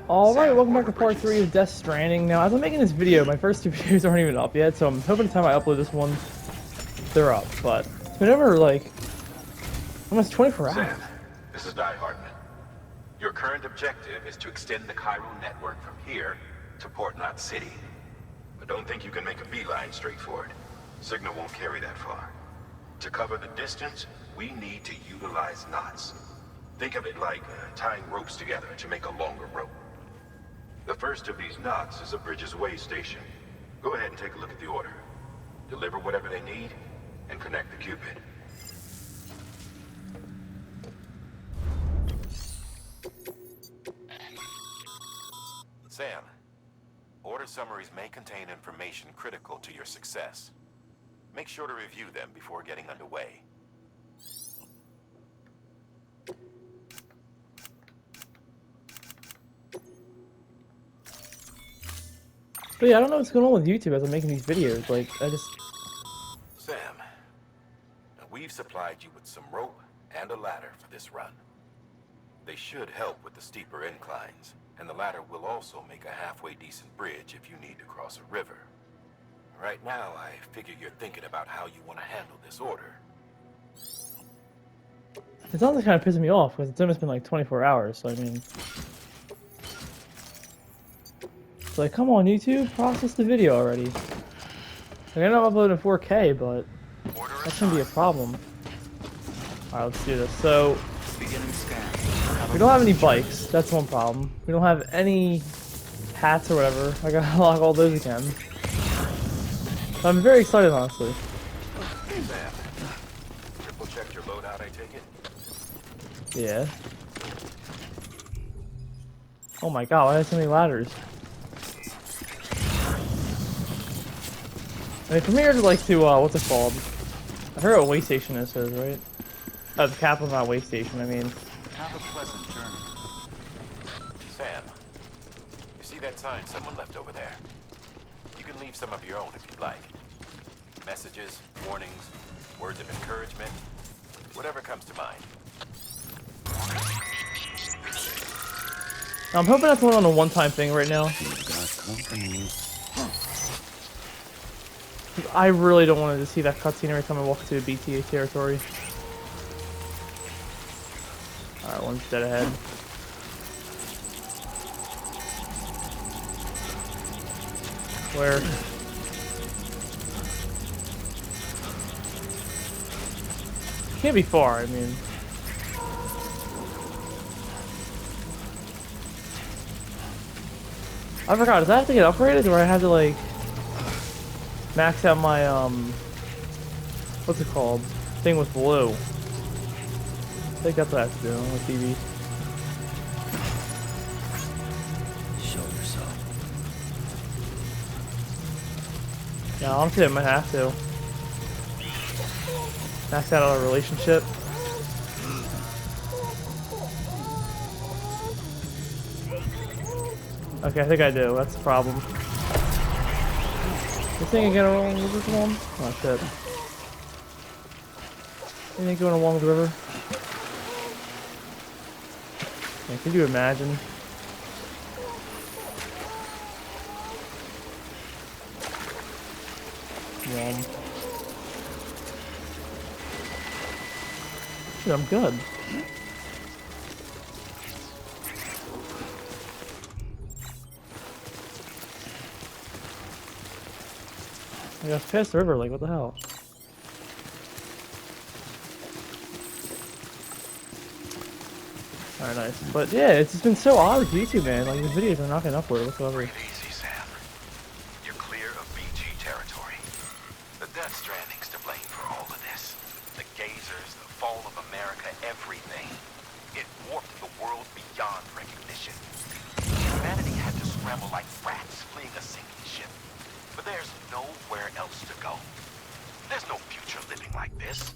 Alright, welcome back to part 3 of Death Stranding. Now, as I'm making this video, my first two videos aren't even up yet, so I'm hoping the time I upload this one, they're up. But it's been over, like, almost 24 hours. Sam, this is Die Hardman. Your current objective is to extend the Cairo network from here to Port Knot City. But don't think you can make a beeline straight for it. Signal won't carry that far. To cover the distance, we need to utilize knots. Think of it like tying ropes together to make a longer rope. The first of these knots is a Bridges Way station. Go ahead and take a look at the order. Deliver whatever they need, and connect the Cupid. Sam, order summaries may contain information critical to your success. Make sure to review them before getting underway. But yeah, I don't know what's going on with YouTube as I'm making these videos. Like, Sam, we've supplied you with some rope and a ladder for this run. They should help with the steeper inclines, and the ladder will also make a halfway decent bridge if you need to cross a river. Right now, I figure you're thinking about how you want to handle this order. It's honestly kind of pissing me off because it's almost been like 24 hours, so I mean... It's like, come on, YouTube, process the video already. Like, I know I'm uploading 4K, but that shouldn't be a problem. Alright, let's do this. So, we don't have any bikes. That's one problem. We don't have any hats or whatever. I gotta lock all those again. So I'm very excited, honestly. Sam, triple checked your loadout, I take it? Yeah. Oh my god, why are there so many ladders? I mean, from here to like to, what's it called? I heard what way station this is, right? Oh, the capital's not way station, I mean. Have a pleasant journey. Sam, you see that sign someone left over there? You can leave some of your own if you'd like. Messages, warnings, words of encouragement, whatever comes to mind. I'm hoping that's on a one-time thing right now. I really don't want to see that cutscene every time I walk into a BTA territory. Alright, one's dead ahead. Where? Can't be far, I mean. I forgot, does that have to get upgraded, or I have to, like, max out my, what's it called? Thing with blue. I think that's what I have to do on the TV. Show yourself. Yeah, honestly, I might have to. Max out our relationship. Okay, I think I do. That's the problem. This thing can get along the river one? Oh shit. Anything going along the river? Yeah, could you imagine? Yum. Dude, I'm good. I got past the river, like, what the hell? Alright, nice. But yeah, it's just been so odd with YouTube, man. Like, these videos are not getting uploaded whatsoever. Easy, Sam. You're clear of BG territory. The Death Stranding's to blame for all of this. The gazers, the fall of America, everything. It warped the world beyond recognition. Humanity had to scramble like rats fleeing a sinking ship. But there's nowhere else to go. There's no future living like this.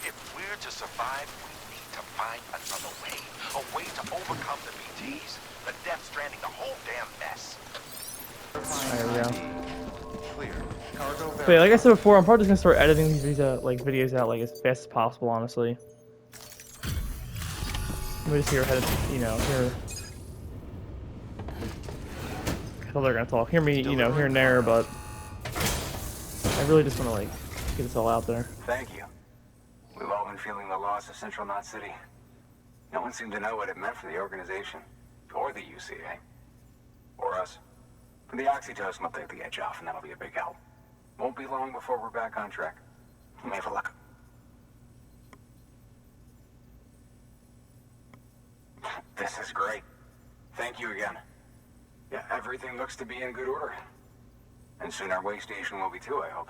If we're to survive, we need to find another way. A way to overcome the BTs, the Death Stranding, the whole damn mess. There we go. Clear. But yeah, like I said before, I'm probably just gonna start editing these videos out like as fast as possible, honestly. Let me just hear ahead of, you know, here. Hell, they're gonna talk. Hear me, you know, here and there, but I really just want to like get this all out there. Thank you. We've all been feeling the loss of Central Knot City. No one seemed to know what it meant for the organization, or the UCA, or us. The oxytocin will take the edge off, and that'll be a big help. Won't be long before we're back on track. You may have a look. This is great. Thank you again. Yeah, everything looks to be in good order. And soon our way station will be too, I hope.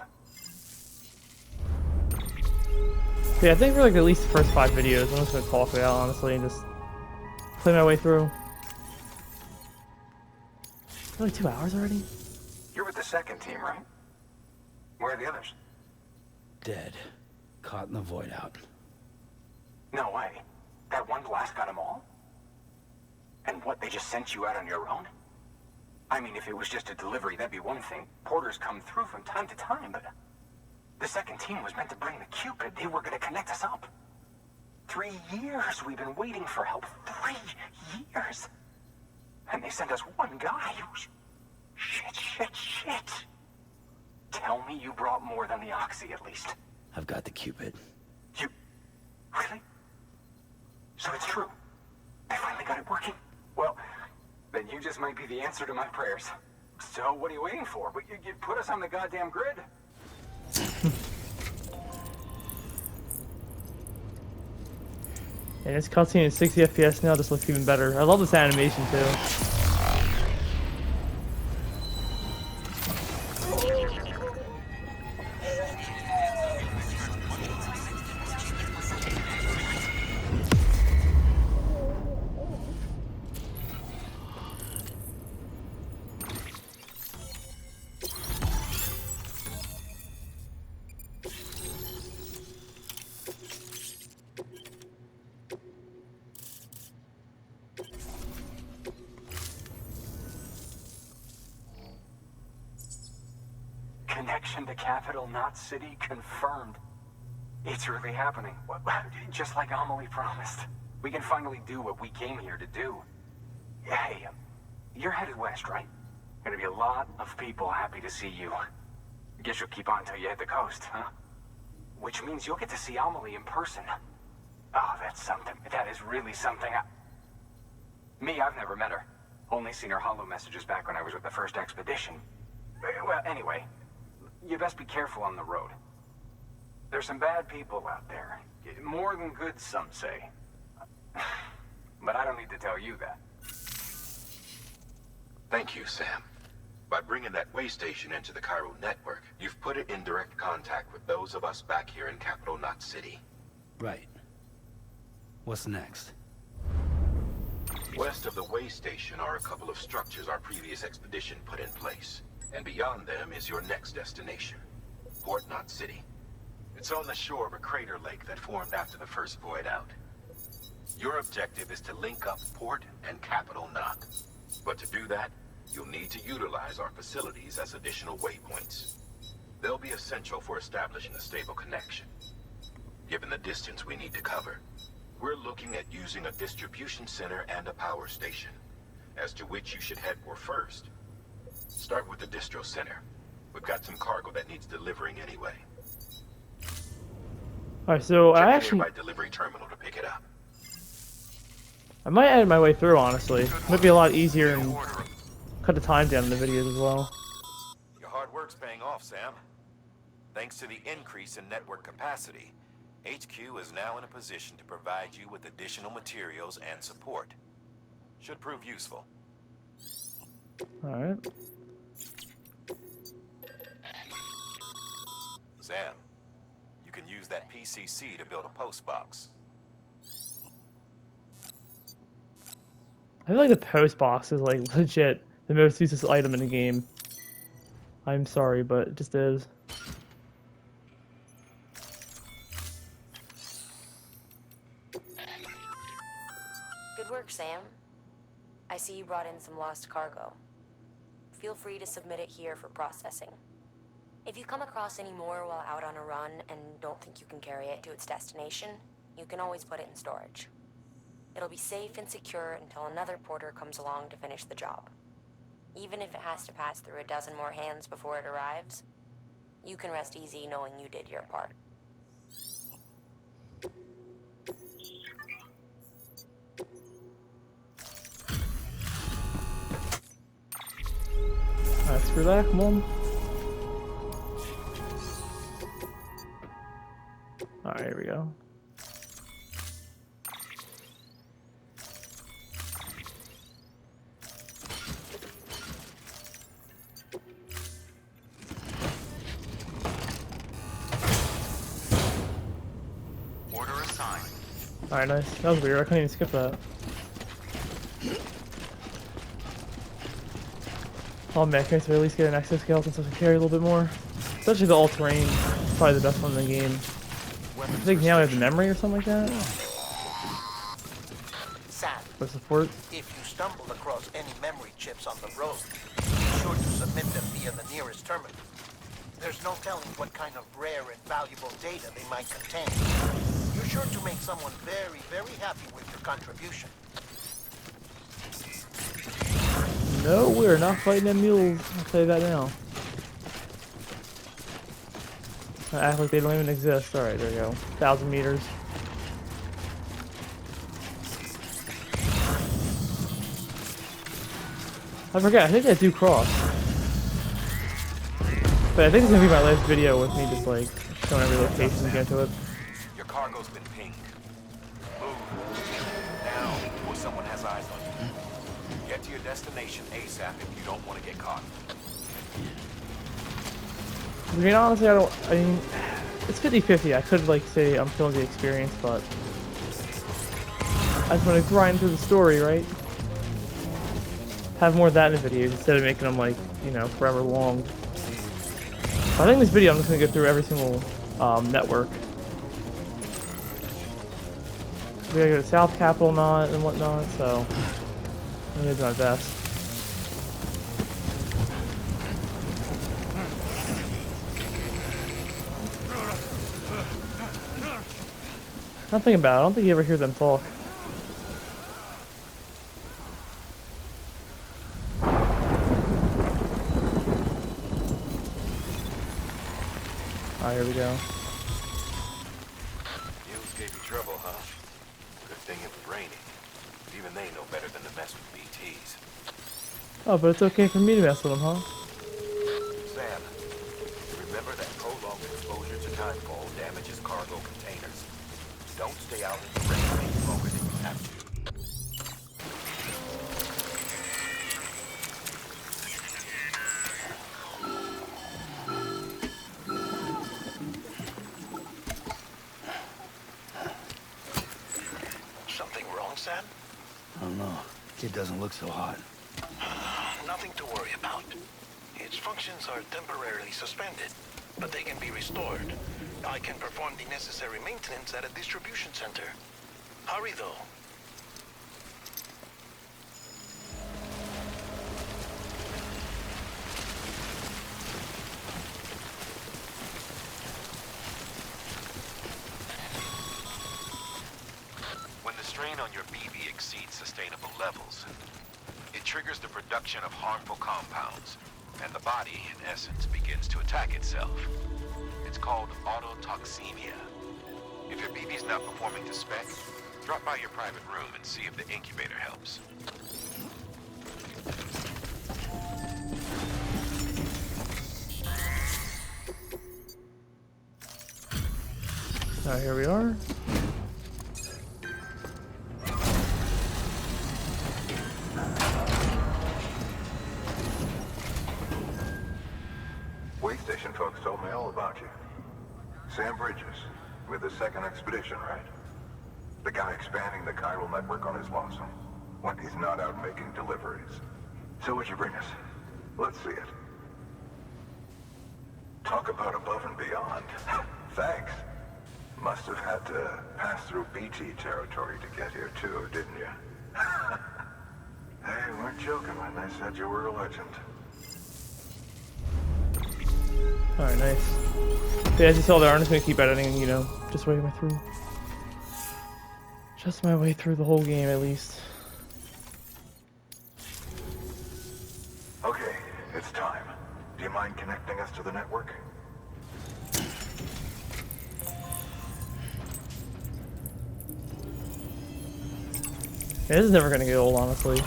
Yeah, I think for like at least the first 5 videos, I'm just gonna talk it out honestly and just play my way through. It's only 2 hours already? You're with the second team, right? Where are the others? Dead. Caught in the void out. No way. That one blast got them all? And what, they just sent you out on your own? I mean, if it was just a delivery, that'd be one thing. Porters come through from time to time, but... The second team was meant to bring the Cupid. They were gonna connect us up. 3 years we've been waiting for help. 3 years! And they sent us one guy. Shit. Tell me you brought more than the Oxy, at least. I've got the Cupid. You... Really? So it's true. They finally got it working. Well, then you just might be the answer to my prayers. So what are you waiting for? You put us on the goddamn grid. And this cutscene in 60 FPS now just looks even better. I love this animation too. Connection to Capital Knot City confirmed. It's really happening. Just like Amelie promised. We can finally do what we came here to do. Hey, you're headed west, right? Gonna be a lot of people happy to see you. Guess you'll keep on till you hit the coast, huh? Which means you'll get to see Amelie in person. Oh, that's something. That is really something. Me, I've never met her. Only seen her holo messages back when I was with the first expedition. Well, anyway, you best be careful on the road. There's some bad people out there. More than good, some say. But I don't need to tell you that. Thank you, Sam. By bringing that way station into the Cairo network, you've put it in direct contact with those of us back here in Capital Knot City. Right. What's next? West of the way station are a couple of structures our previous expedition put in place. And beyond them is your next destination, Port Knot City. It's on the shore of a crater lake that formed after the first void out. Your objective is to link up Port and Capital Knot. But to do that, you'll need to utilize our facilities as additional waypoints. They'll be essential for establishing a stable connection. Given the distance we need to cover, we're looking at using a distribution center and a power station, as to which you should head for first. Start with the distro center. We've got some cargo that needs delivering anyway. Alright, so Check I the actually... nearby delivery terminal to pick it up. I might edit my way through, honestly. Might be a lot easier and cut the time down in the videos as well. Your hard work's paying off, Sam. Thanks to the increase in network capacity, HQ is now in a position to provide you with additional materials and support. Should prove useful. Alright. Sam, you can use that PCC to build a post box. I feel like the post box is like legit the most useless item in the game. I'm sorry, but it just is. Good work, Sam. I see you brought in some lost cargo. Feel free to submit it here for processing. If you come across any more while out on a run and don't think you can carry it to its destination, you can always put it in storage. It'll be safe and secure until another porter comes along to finish the job. Even if it has to pass through a dozen more hands before it arrives, you can rest easy knowing you did your part. Alright, screw that, come on. Alright, here we go. Order assigned. Alright, nice. That was weird, I couldn't even skip that. Oh man, can I at least get an exoskeleton so I can carry a little bit more? Especially the all-terrain, probably the best one in the game. I think now we have the memory or something like that. Sam, For support. if you stumble across any memory chips on the road, be sure to submit them via the nearest terminal. There's no telling what kind of rare and valuable data they might contain. You're sure to make someone very, very happy with your contribution. No, we're not fighting them mules. I'll tell you that now. I act like they don't even exist. Alright, there we go. 1,000 meters. I forgot, I think I do cross. But I think it's gonna be my last video with me just like showing every location to get to it. Your cargo's been pinged. Move. Now, before someone has eyes on you. Get to your destination ASAP if you don't want to get caught. I mean, honestly, I mean, it's 50-50. I could, like, say I'm killing the experience, but I just want to grind through the story, right? Have more of that in the videos instead of making them, like, you know, forever long. I think this video I'm just going to go through every single network. We gotta go to South Capital and whatnot, so I'm going to do my best. Nothing about it. I don't think you ever hear them talk. Alright, here we go. Mules gave you trouble, huh? Good thing it was raining. Even they know better than to mess with BTs. Oh, but it's okay for me to mess with them, huh? Sam, remember that prolonged exposure to timefall damages cargo containers. Don't stay out in the rain any longer than you have to. Something wrong, Sam? I don't know. Kid doesn't look so hot. Nothing to worry about. Its functions are temporarily suspended, but they can be restored. I can perform the necessary maintenance at a distribution center. Hurry, though. When the strain on your BV exceeds sustainable levels, it triggers the production of harmful compounds, and the body, in essence, begins to attack itself. It's called autotoxemia. If your BB's not performing to spec, drop by your private room and see if the incubator helps. Alright, here we are. Way station folks told me all about you. Sam Bridges, with the second expedition, right? The guy expanding the chiral network on his lonesome, when he's not out making deliveries. So what'd you bring us? Let's see it. Talk about above and beyond. Thanks. Must have had to pass through BT territory to get here too, didn't you? They weren't joking when they said you were a legend. Alright, nice. Yeah, as you saw there, I'm just gonna keep editing, you know, just waiting my through. just my way through the whole game at least. Okay, it's time. Do you mind connecting us to the network? This is never gonna get old, honestly.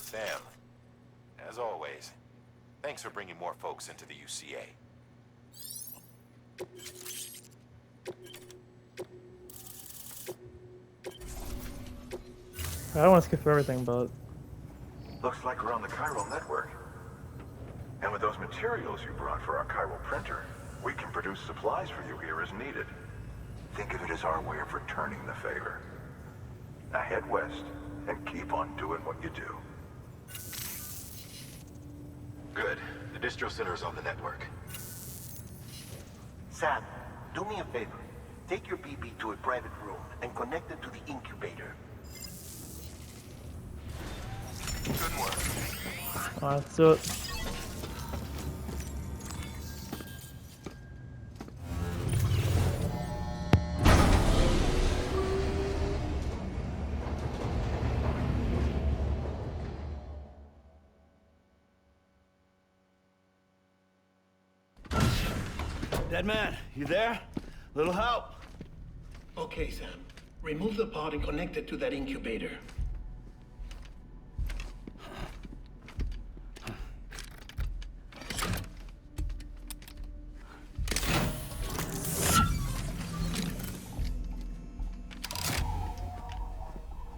Sam, as always, thanks for bringing more folks into the UCA. I don't want to skip through everything, but Looks like we're on the chiral network. And with those materials you brought for our chiral printer, we can produce supplies for you here as needed. Think of it as our way of returning the favor. Now head west and keep on doing what you do. Good. The distro center is on the network. Sam, do me a favor. Take your BB to a private room and connect it to the incubator. Good work. let's do it. Dead man, you there? Little help? Okay, Sam. Remove the pod and connect it to that incubator.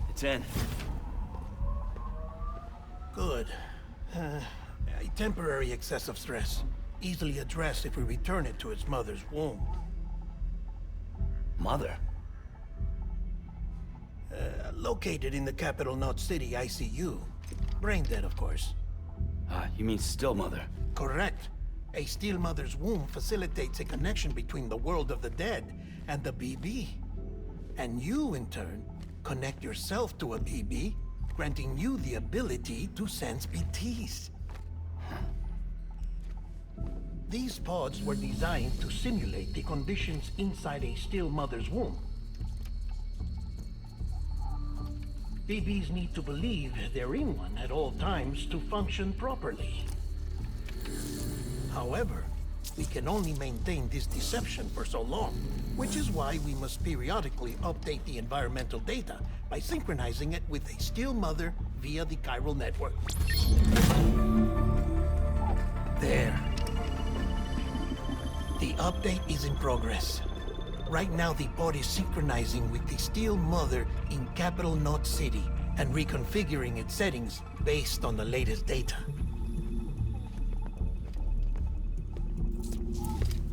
It's in. Good. A temporary excessive stress. Easily addressed if we return it to its mother's womb. Mother? Located in the capital Knot City ICU. Brain dead, of course. You mean still mother? Correct. A still mother's womb facilitates a connection between the world of the dead and the BB. And you, in turn, connect yourself to a BB, granting you the ability to sense BTs. These pods were designed to simulate the conditions inside a still mother's womb. BBs need to believe they're in one at all times to function properly. However, we can only maintain this deception for so long, which is why we must periodically update the environmental data by synchronizing it with a still mother via the chiral network. There. The update is in progress. Right now, the pod is synchronizing with the still mother in capital Knot City and reconfiguring its settings based on the latest data.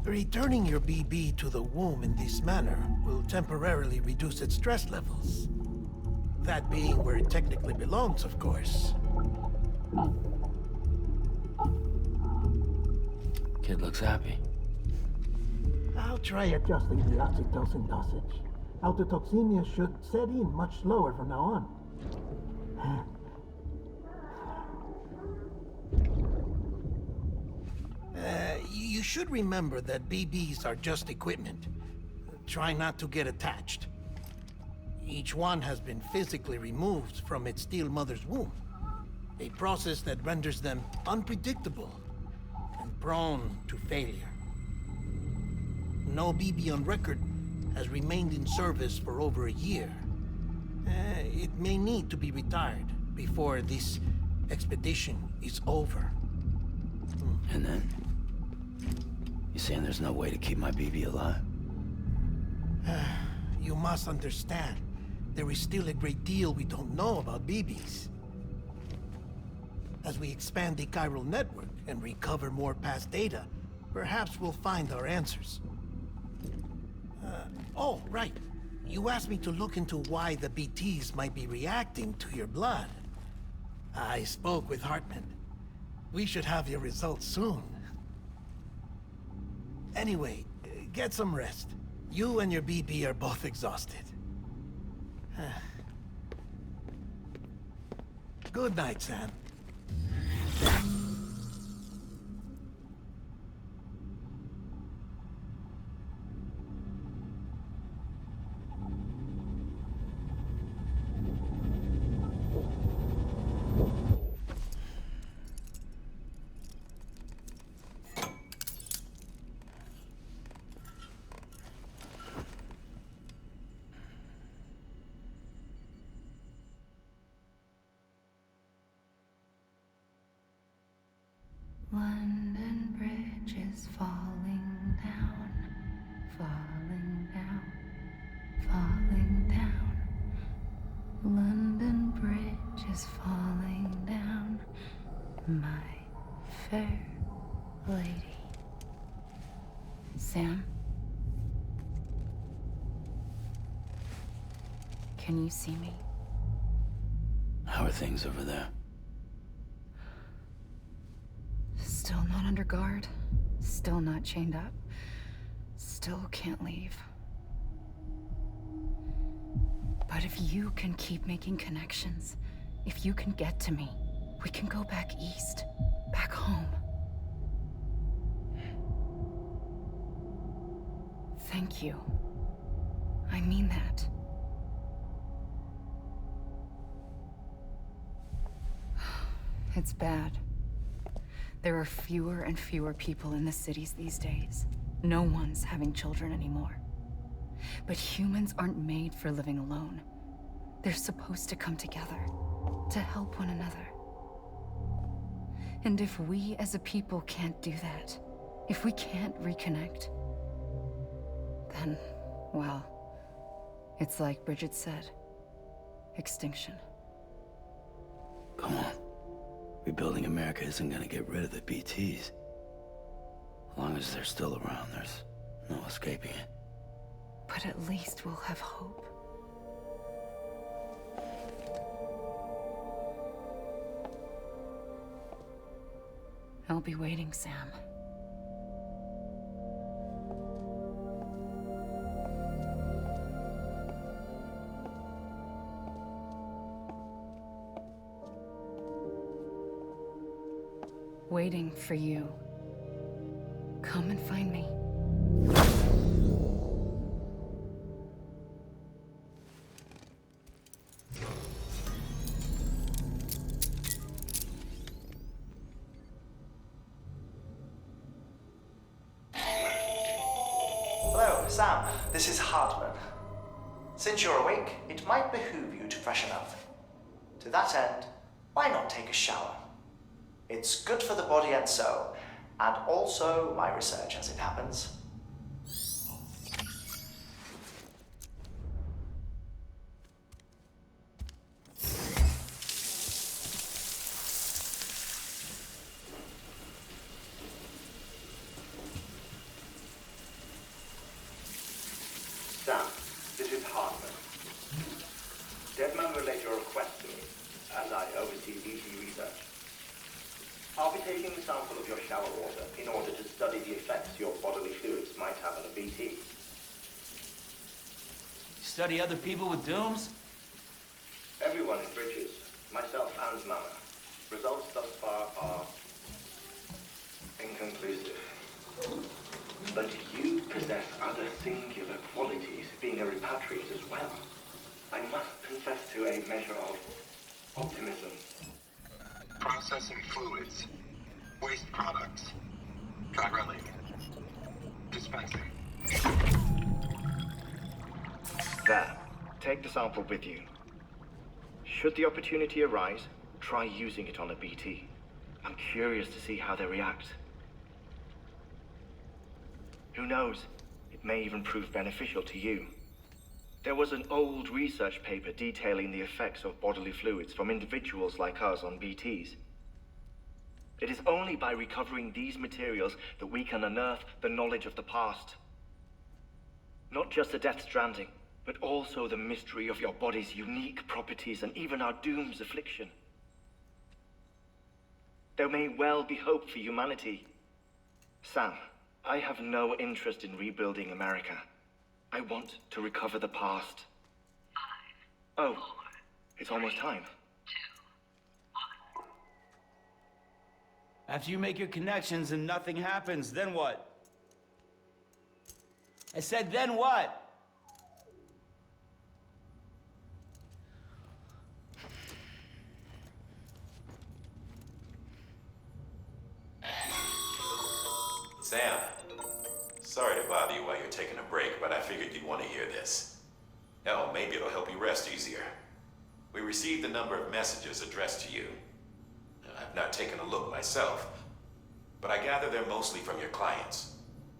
Returning your BB to the womb in this manner will temporarily reduce its stress levels. That being where it technically belongs, of course. Kid looks happy. I'll try adjusting the oxytocin dosage. Autotoxemia should set in much slower from now on. You should remember that BBs are just equipment. Try not to get attached. Each one has been physically removed from its still mother's womb. A process that renders them unpredictable and prone to failure. No BB on record has remained in service for over a year. It may need to be retired before this expedition is over. And then? You saying there's no way to keep my BB alive? You must understand, there is still a great deal we don't know about BBs. As we expand the chiral network and recover more past data, perhaps we'll find our answers. Oh, right. You asked me to look into why the BTs might be reacting to your blood. I spoke with Hartman. We should have your results soon. Anyway, get some rest. You and your BB are both exhausted. Good night, Sam. London Bridge is falling down, falling down, falling down. London Bridge is falling down, my fair lady. Sam? Can you see me? How are things over there? Still not under guard, still not chained up, still can't leave. But if you can keep making connections, if you can get to me, we can go back east, back home. Thank you. I mean that. It's bad. There are fewer and fewer people in the cities these days. No one's having children anymore. But humans aren't made for living alone. They're supposed to come together, to help one another. And if we as a people can't do that, if we can't reconnect, then, well, it's like Bridget said, extinction. Come on. Rebuilding America isn't gonna get rid of the BTs. As long as they're still around, there's no escaping it. But at least we'll have hope. I'll be waiting, Sam. Waiting for you. Come and find me. Hello, Sam. This is Hartman. Since you're awake, it might behoove you to freshen up. To that end, why not take a shower? It's good for the body and soul, and also my research as it happens. Sam, this is Hartman. Deadman relayed your request to me, as I oversee BT research. I'll be taking a sample of your shower water in order to study the effects your bodily fluids might have on a BT. Study other people with dooms? Everyone in Bridges, myself and Mama. Results thus far are inconclusive. But you possess other singular qualities, being a repatriate as well. I must confess to a measure of optimism. Processing fluids. Waste products. Drilling. Dispensing. There. Take the sample with you. Should the opportunity arise, try using it on a BT. I'm curious to see how they react. Who knows? It may even prove beneficial to you. There was an old research paper detailing the effects of bodily fluids from individuals like us on BTs. It is only by recovering these materials that we can unearth the knowledge of the past. Not just the Death Stranding, but also the mystery of your body's unique properties and even our doom's affliction. There may well be hope for humanity. Sam, I have no interest in rebuilding America. I want to recover the past. 5, oh, 4, it's almost time. 2, 1. After you make your connections and nothing happens, then what? I said, then what? Sam, sorry to bother you while you're taking a break, but I figured you'd want to hear this. Hell, maybe it'll help you rest easier. We received a number of messages addressed to you. I've not taken a look myself, but I gather they're mostly from your clients.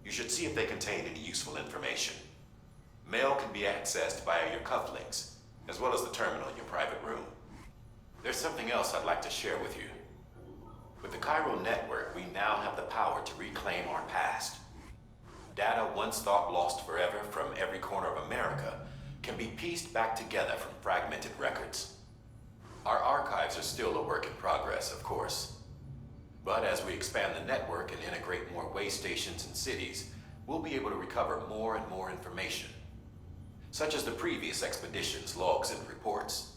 You should see if they contain any useful information. Mail can be accessed via your cufflinks, as well as the terminal in your private room. There's something else I'd like to share with you. With the Chiral Network, we now have the power to reclaim our past. Data once thought lost forever from every corner of America can be pieced back together from fragmented records. Our archives are still a work in progress, of course. But as we expand the network and integrate more way stations and cities, we'll be able to recover more and more information, such as the previous expedition's logs and reports.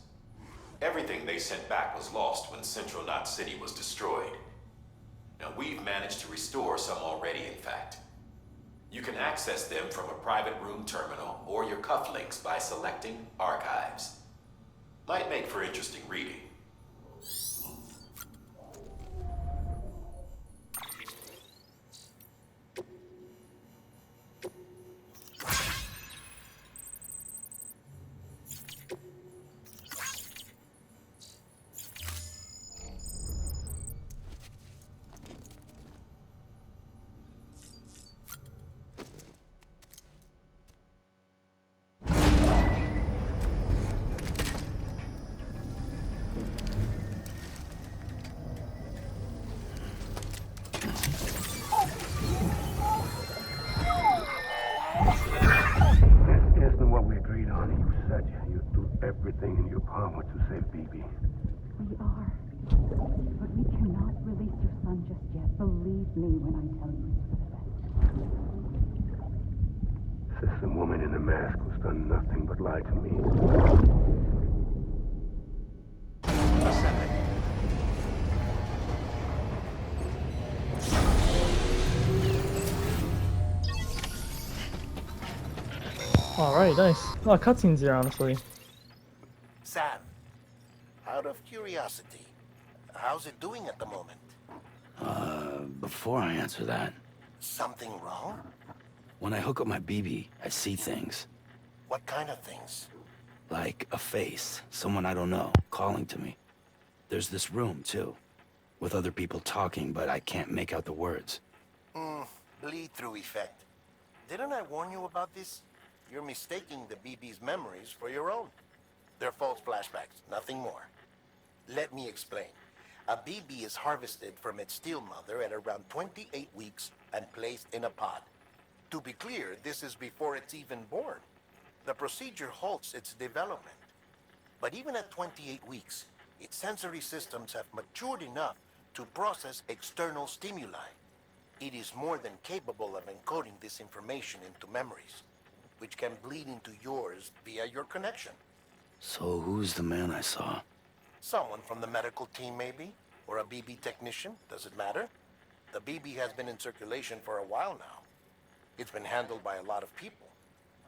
Everything they sent back was lost when Central Knot City was destroyed. Now, we've managed to restore some already, in fact. You can access them from a private room terminal or your cufflinks by selecting Archives. Might make for interesting reading. Everything in your power to save BB. We are. But we cannot release your son just yet. Believe me when I tell you it's for the best. Says the woman in the mask who's done nothing but lie to me. Alright, nice. A lot of cutscenes here, honestly. Sam, out of curiosity, how's it doing at the moment? Before I answer that, Something wrong? when I hook up my BB, I see things. What kind of things? Like a face, someone I don't know, calling to me. There's this room, too, with other people talking, but I can't make out the words. Bleed-through effect. Didn't I warn you about this? You're mistaking the BB's memories for your own. They're false flashbacks, nothing more. Let me explain. A BB is harvested from its steel mother at around 28 weeks and placed in a pod. To be clear, this is before it's even born. The procedure halts its development. But even at 28 weeks, its sensory systems have matured enough to process external stimuli. It is more than capable of encoding this information into memories, which can bleed into yours via your connection. So who's the man I saw? Someone from the medical team, maybe? Or a BB technician? Does it matter? The BB has been in circulation for a while now. It's been handled by a lot of people.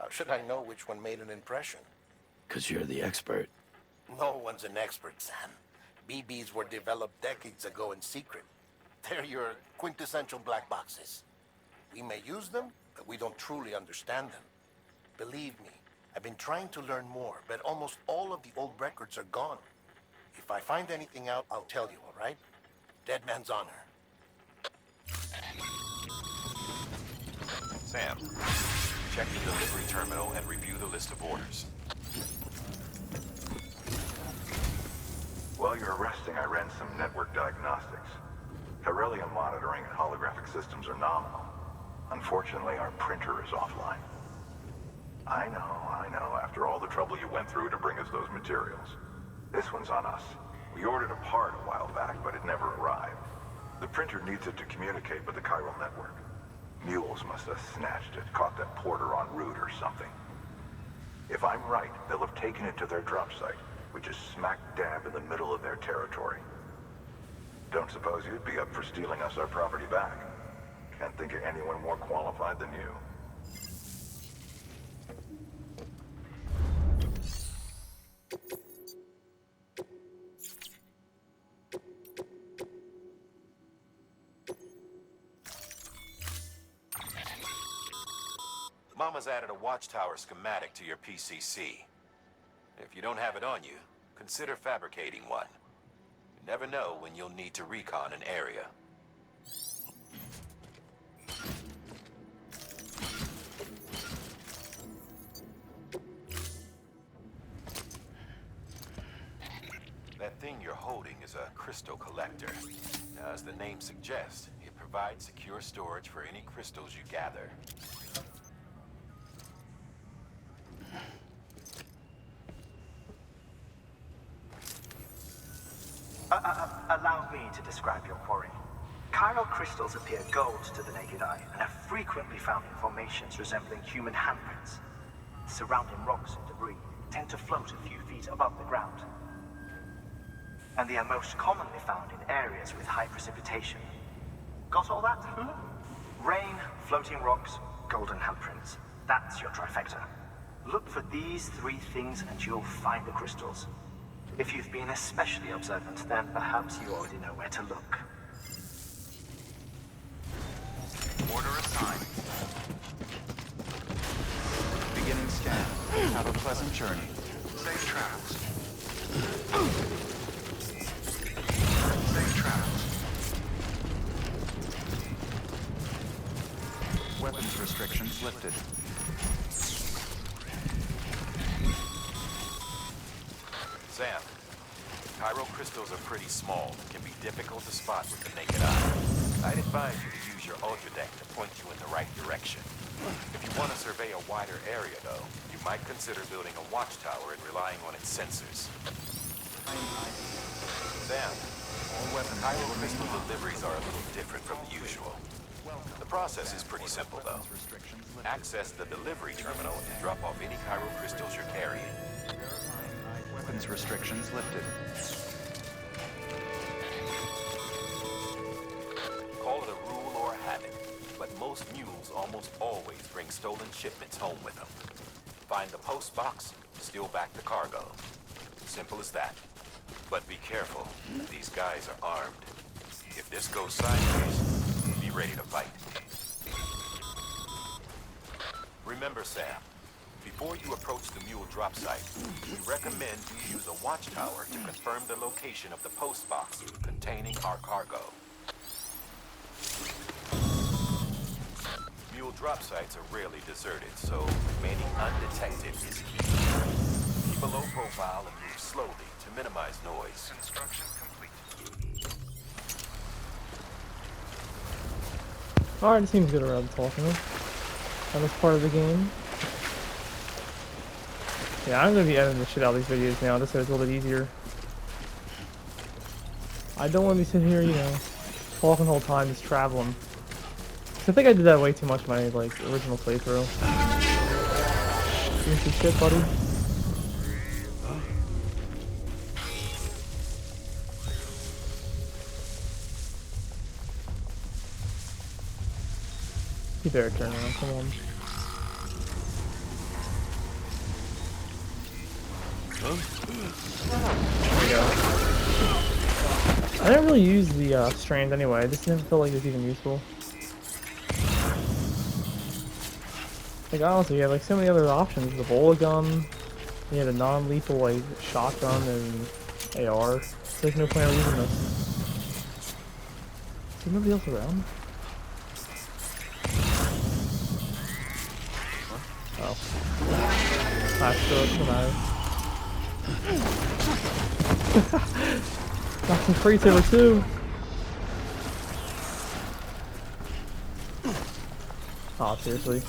How should I know which one made an impression? 'Cause you're the expert. No one's an expert, Sam. BBs were developed decades ago in secret. They're your quintessential black boxes. We may use them, but we don't truly understand them. Believe me, I've been trying to learn more, but almost all of the old records are gone. If I find anything out, I'll tell you, all right? Dead man's honor. Sam, check the delivery terminal and review the list of orders. While you're resting, I ran some network diagnostics. Beryllium monitoring and holographic systems are nominal. Unfortunately, our printer is offline. I know, after all the trouble you went through to bring us those materials. This one's on us. We ordered a part a while back, but it never arrived. The printer needs it to communicate with the chiral network. Mules must have snatched it, caught that porter en route or something. If I'm right, they'll have taken it to their drop site, which is smack dab in the middle of their territory. Don't suppose you'd be up for stealing us our property back? Can't think of anyone more qualified than you. Mama's added a watchtower schematic to your PCC. If you don't have it on you, consider fabricating one. You never know when you'll need to recon an area. That thing you're holding is a crystal collector. Now, as the name suggests, it provides secure storage for any crystals you gather. Allow me to describe your quarry. Chiral crystals appear gold to the naked eye and are frequently found in formations resembling human handprints. Surrounding rocks and debris tend to float a few feet above the ground. And they are most commonly found in areas with high precipitation. Got all that? Rain, floating rocks, golden handprints. That's your trifecta. Look for these three things and you'll find the crystals. If you've been especially observant, then perhaps you already know where to look. Order assigned. Beginning scan. Have a pleasant journey. Safe travels. Safe travels. Weapons restrictions lifted. Sam, chiral crystals are pretty small and can be difficult to spot with the naked eye. I'd advise you to use your ultradeck to point you in the right direction. If you want to survey a wider area, though, you might consider building a watchtower and relying on its sensors. Sam, chiral crystal deliveries are a little different from the usual. The process is pretty simple, though. Access the delivery terminal to drop off any chiral crystals you're carrying. Weapons restrictions lifted. Call it a rule or a habit, but most mules almost always bring stolen shipments home with them. Find the post box, steal back the cargo. Simple as that. But be careful, these guys are armed. If this goes sideways, be ready to fight. Remember, Sam, before you approach the mule drop site, we recommend you use a watchtower to confirm the location of the post box containing our cargo. Mule drop sites are rarely deserted, so remaining undetected is key. Keep a low profile and move slowly to minimize noise. Construction complete. Alright, it seems good around talking. That was part of the game. Yeah, I'm gonna be editing the shit out of these videos now, just so it's a little bit easier. I don't want to be sitting here, you know, talking the whole time, just traveling. I think I did that way too much in my, like, original playthrough. Give me some shit, buddy. You better turn around, come on. There we go. I didn't really use the strand anyway, I just never felt like it was even useful. Like honestly, you have like so many other options. The Ebola gun, you have a non-lethal like shotgun and AR. There's no point in using this. Is there nobody else around? Oh. Ah, sure, doesn't matter. Got some crates over too. Oh, seriously.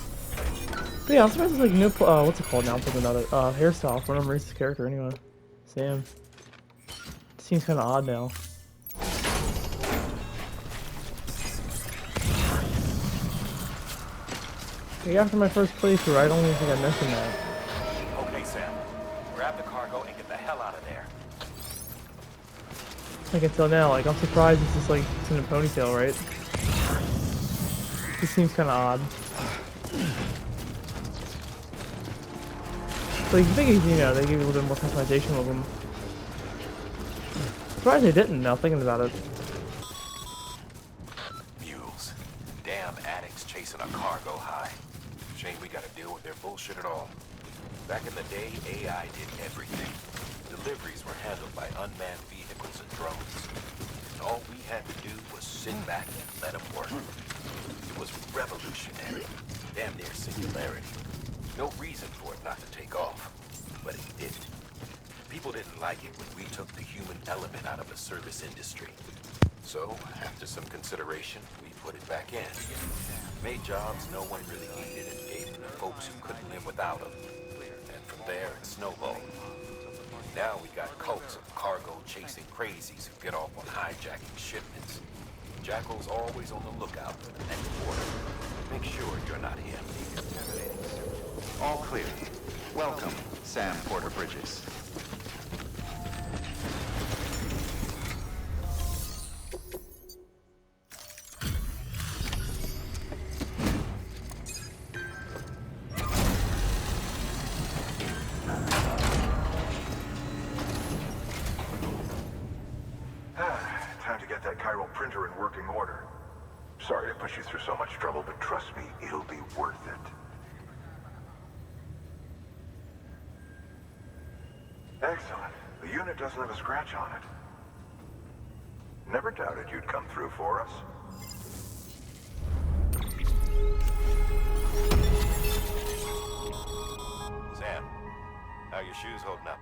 But yeah, I'm surprised there's like no, what's it called now? I'm thinking about it. Hairstyle for Maurice's character anyway. Sam. Seems kind of odd now. Like after my first playthrough, I don't even think I mentioned that. Okay, Sam. Grab the cargo and get the hell out of there. Like until now, like I'm surprised it's just like it's in a ponytail, right? This seems kind of odd. Like you think, you know, they give you a little bit more customization with them. Surprised they didn't now, thinking about it. Mules. Damn addicts chasing a cargo high. Shame we gotta deal with their bullshit at all. Back in the day, AI did everything. Deliveries were handled by unmanned vehicles and drones. And all we had to do was sit back and let them work. It was revolutionary. Damn near singularity. No reason for it not to take off. But it didn't. People didn't like it when we took the human element out of the service industry. So, after some consideration, we put it back in. Made jobs no one really needed and gave them to folks who couldn't live without them. And from there, it snowballed. Now we got cults of cargo-chasing crazies who get off on hijacking shipments. Jackal's always on the lookout for the next order. Make sure you're not him. All clear. Welcome, Sam Porter Bridges. Time to get that chiral printer in working order. Sorry to put you through so much trouble, but trust me, it'll be worth it. Excellent. The unit doesn't have a scratch on it. Never doubted you'd come through for us. Sam, how are your shoes holding up?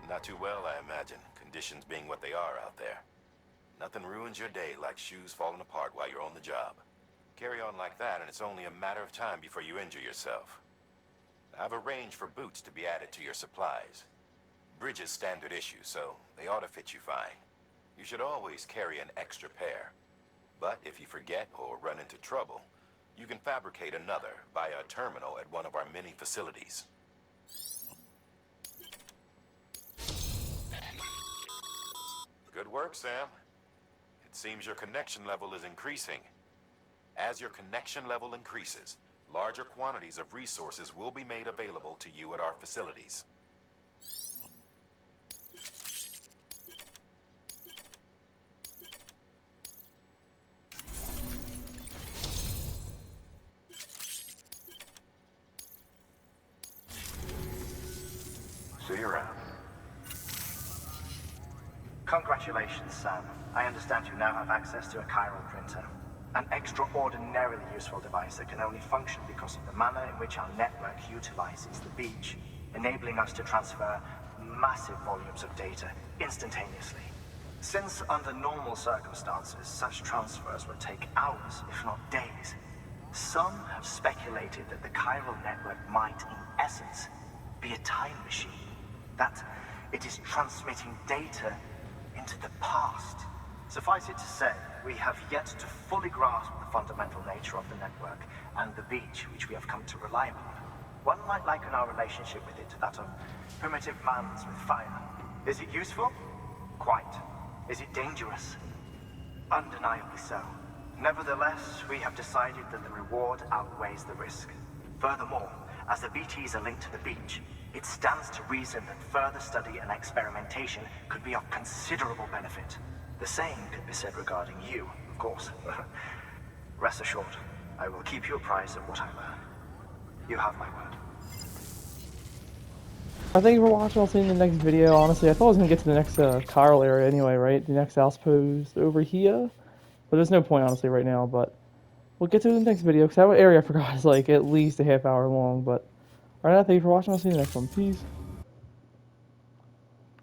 Not too well, I imagine, conditions being what they are out there. Nothing ruins your day like shoes falling apart while you're on the job. Carry on like that and it's only a matter of time before you injure yourself. I've arranged for boots to be added to your supplies. Bridges standard issue, so they ought to fit you fine. You should always carry an extra pair. But if you forget or run into trouble, you can fabricate another via a terminal at one of our many facilities. Good work, Sam. It seems your connection level is increasing. As your connection level increases, larger quantities of resources will be made available to you at our facilities. See you around. Congratulations, Sam. I understand you now have access to a chiral printer. An extraordinarily useful device that can only function because of the manner in which our network utilizes the beach, enabling us to transfer massive volumes of data instantaneously. Since under normal circumstances, such transfers would take hours, if not days, some have speculated that the chiral network might, in essence, be a time machine. That it is transmitting data into the past. Suffice it to say, we have yet to fully grasp the fundamental nature of the network and the beach which we have come to rely upon. One might liken our relationship with it to that of primitive man's with fire. Is it useful? Quite. Is it dangerous? Undeniably so. Nevertheless, we have decided that the reward outweighs the risk. Furthermore, as the BTs are linked to the beach, it stands to reason that further study and experimentation could be of considerable benefit. The same could be said regarding you, of course. Rest assured, I will keep you apprised of what I learn. You have my word. Thank you for watching. I'll see you in the next video. Honestly, I thought I was going to get to the next chiral area anyway, right? The next outpost over here. But there's no point, honestly, right now. But we'll get to the next video, because that area I forgot is like at least a half hour long. But alright, thank you for watching. I'll see you in the next one. Peace.